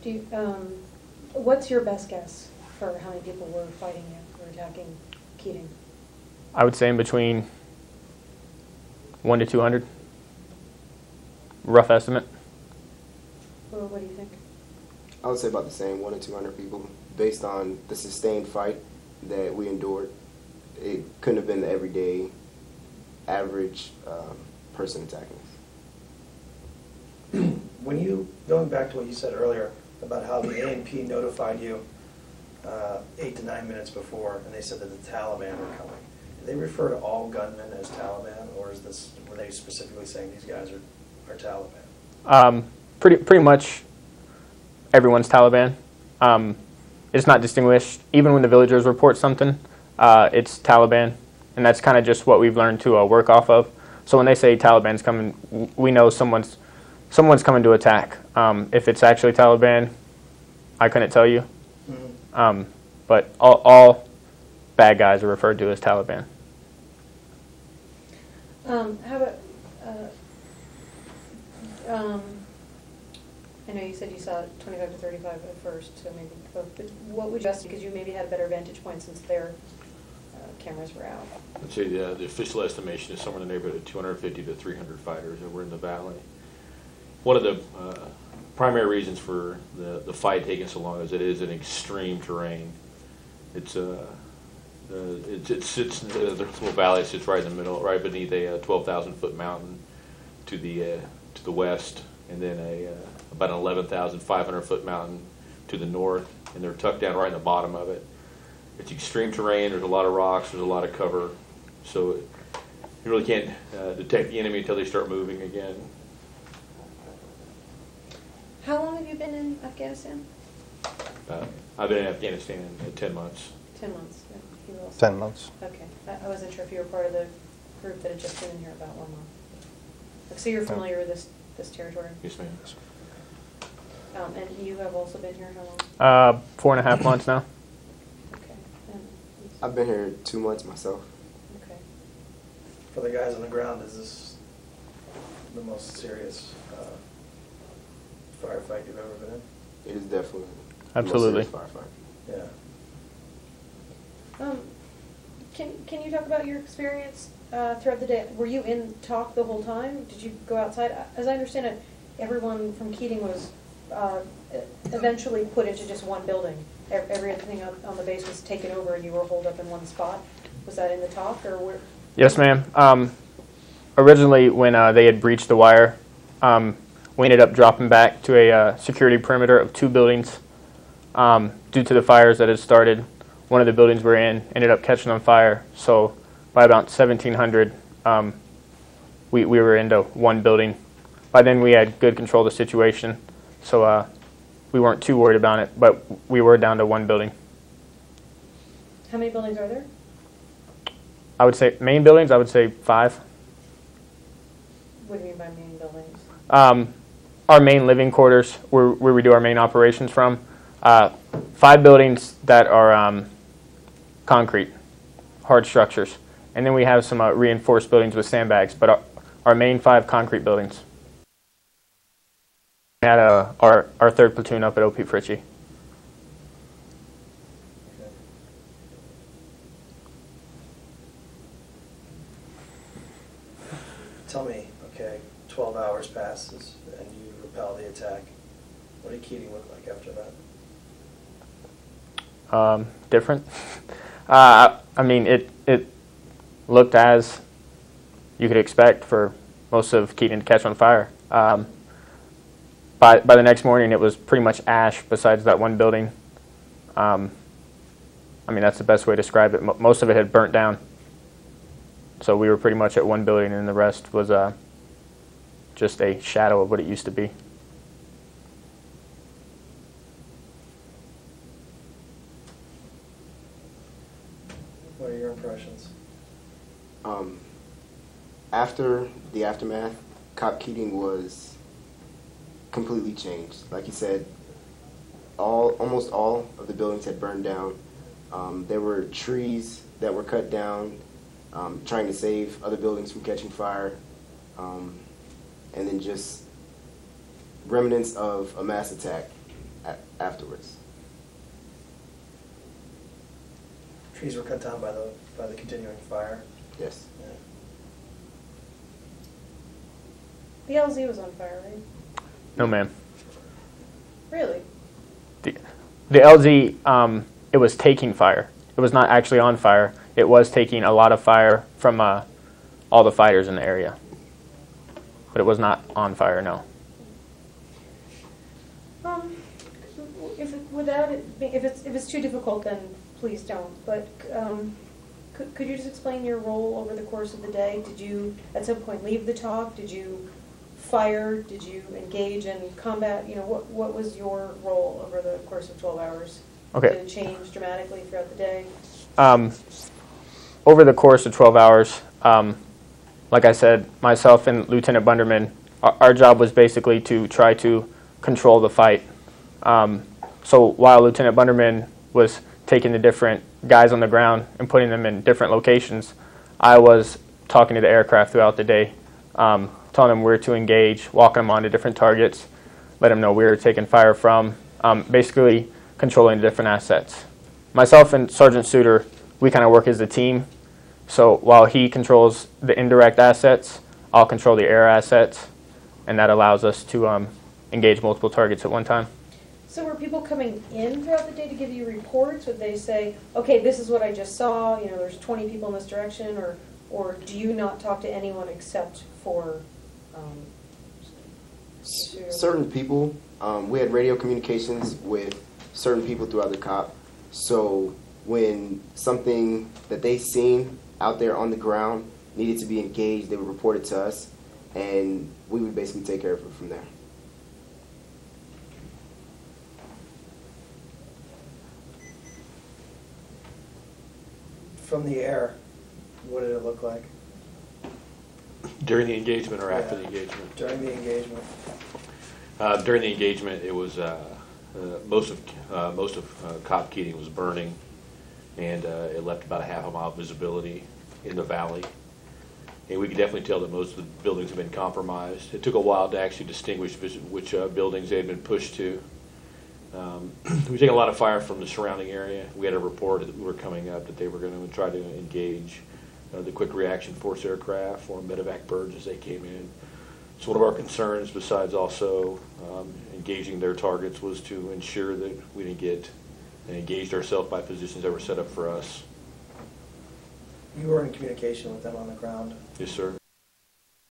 Do you, what's your best guess for how many people were fighting you or attacking Keating? I would say in between 1 to 200. Rough estimate. Well, what do you think? I would say about the same, 100 to 200 people, based on the sustained fight that we endured. It couldn't have been the everyday, average person attacking us. When you, going back to what you said earlier about how the A&P notified you 8 to 9 minutes before, and they said that the Taliban were coming, do they refer to all gunmen as Taliban, or is this, were they specifically saying these guys are Taliban? Pretty much everyone's Taliban. It's not distinguished. Even when the villagers report something, it's Taliban, and that's kind of just what we've learned to work off of. So when they say Taliban's coming, we know someone's coming to attack. If it's actually Taliban, I couldn't tell you. Mm-hmm. But all bad guys are referred to as Taliban. How about, I know you said you saw 25 to 35 at first, so maybe both, but what would you guess, because you maybe had a better vantage point since their cameras were out? I'd say the official estimation is somewhere in the neighborhood of 250 to 300 fighters that were in the valley. One of the primary reasons for the fight taking so long is it is an extreme terrain. It sits, the little valley sits right in the middle, right beneath a 12,000-foot mountain to the west, and then about an 11,500-foot mountain to the north, and they're tucked down right in the bottom of it. It's extreme terrain. There's a lot of rocks. There's a lot of cover, so you really can't detect the enemy until they start moving again. How long have you been in Afghanistan? I've been in Afghanistan 10 months. 10 months. Yeah. You also. 10 months. Okay. I wasn't sure if you were part of the group that had just been in here about 1 month. So you're familiar with this territory? Yes, ma'am. And you have also been here how long? 4.5 months now. Okay. And I've been here 2 months myself. okay. For the guys on the ground, is this the most serious firefight you've ever been in? It is definitely Absolutely. the most serious firefight. Yeah. Can you talk about your experience throughout the day? Were you in talk the whole time? Did you go outside? As I understand it, everyone from Keating was eventually put into just one building. Everything on the base was taken over and you were holed up in one spot. Was that in the talk or where? Yes, ma'am. Originally, when they had breached the wire, we ended up dropping back to a security perimeter of 2 buildings due to the fires that had started. One of the buildings we're in ended up catching on fire, so by about 1700, we were into 1 building. By then, we had good control of the situation, so we weren't too worried about it, but we were down to 1 building. How many buildings are there? I would say main buildings, I would say 5. What do you mean by main buildings? Our main living quarters, where we do our main operations from, 5 buildings that are concrete, hard structures. And then we have some reinforced buildings with sandbags, but our main 5 concrete buildings. We had our 3rd platoon up at O.P. Fritchie. Okay. Tell me, okay, 12 hours passes and you repel the attack. What did Keating look like after that? Different. I mean, it looked as you could expect for most of Keating to catch on fire. By the next morning, it was pretty much ash besides that 1 building. I mean, that's the best way to describe it. Most of it had burnt down. So we were pretty much at 1 building, and the rest was just a shadow of what it used to be. What are your impressions? After the aftermath, Cop Keating was completely changed. Like you said, almost all of the buildings had burned down. There were trees that were cut down, trying to save other buildings from catching fire, and then just remnants of a mass attack afterwards. Trees were cut down by the continuing fire. Yes. The LZ was on fire, right? No, ma'am. Really? The LZ, it was taking fire. It was not actually on fire. It was taking a lot of fire from all the fighters in the area. But it was not on fire, no. If it's too difficult, then please don't. But could you just explain your role over the course of the day? Did you at some point leave the talk? Did you fire? Did you engage in combat? You know, what was your role over the course of 12 hours? Okay. Did it change dramatically throughout the day? Over the course of 12 hours, like I said, myself and Lieutenant Bunderman, our job was basically to try to control the fight. So while Lieutenant Bunderman was taking the different guys on the ground and putting them in different locations, I was talking to the aircraft throughout the day, telling them where to engage, walking them onto different targets, let them know where we were taking fire from, basically controlling the different assets. Myself and Sergeant Souter, we kind of work as a team. So while he controls the indirect assets, I'll control the air assets, and that allows us to engage multiple targets at one time. So were people coming in throughout the day to give you reports? Would they say, okay, this is what I just saw, you know, there's 20 people in this direction, or do you not talk to anyone except for certain people? We had radio communications with certain people throughout the COP. So when something that they seen out there on the ground needed to be engaged, they would report it to us, and we would basically take care of it from there. From the air, what did it look like? During the engagement or after the engagement? During the engagement. During the engagement, it was most of Cop Keating was burning, and it left about a half a mile visibility in the valley. And we could definitely tell that most of the buildings have been compromised. It took a while to actually distinguish which buildings they had been pushed to. We take a lot of fire from the surrounding area. We had a report that we were coming up that they were going to try to engage the quick reaction force aircraft or medevac birds as they came in. So one of our concerns, besides also engaging their targets, was to ensure that we didn't get engaged ourselves by positions that were set up for us. You were in communication with them on the ground? Yes, sir.